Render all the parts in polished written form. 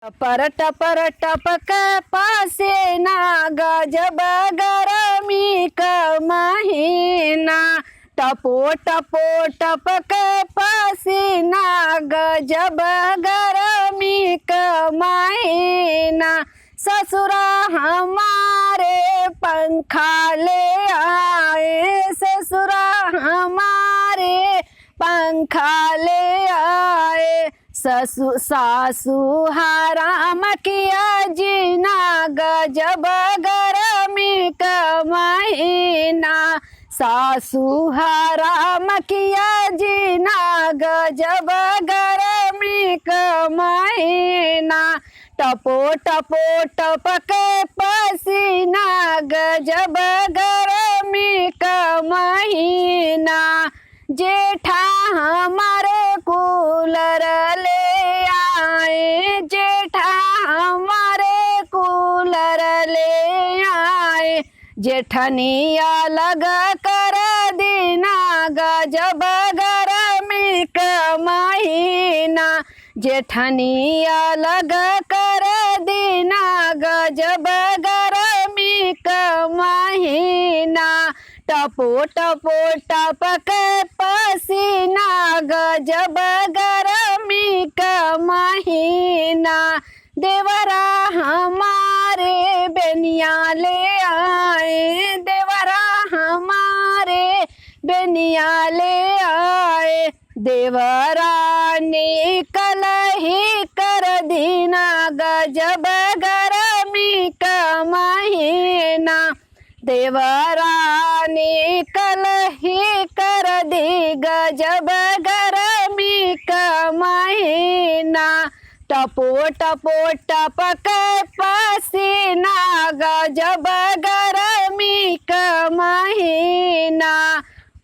टपर टपर टपक पसीना गजब गरमी का महीना। टपो टपो टपक पसीना गजब गरमी का महीना। ससुरा हमारे पंखा ले आए, ससुरा हमारे पंखा ले आए। सासू हराम किया जीना गजब गरमी का महीना। सासू हराम किया जीना गजब गरमी का महीना। टपो टपो टपक पसीना गजब गरमी का महीना। जेठा हमारे कूलर ले आए, जेठा हमारे कूलर ले आए। जेठनिया लग कर दीना गजब गरमी का महीना। जेठनिया लग कर दीना गजब गरमी का महीना। टपो टपो टपक पसीना गजब गरमी का महीना। देवरा हमारे बेनिया ले आए, देवरा हमारे बेनिया ले आए। देवरा निकल ही कर दीना गजब गरमी का महीना। देवरा निकल ही कर दी गजब गरमी का महीना। टपो टपो टपक पसीना गजब गरमी का महीना।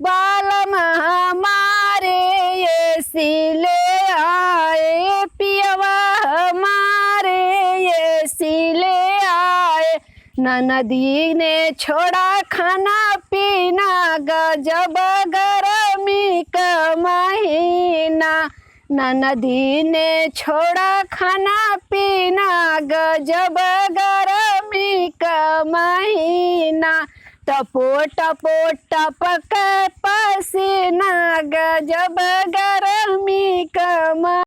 बालम हमारे एसी ले आए, पियवा हमारे एसी ले आए। ननदी ने छोड़ा खाना पीना गजब गरमी का महीना। ननदी ने छोड़ा खाना पीना गजब गरमी का महीना। टपो टपो टपक पसीना गजब गरमी का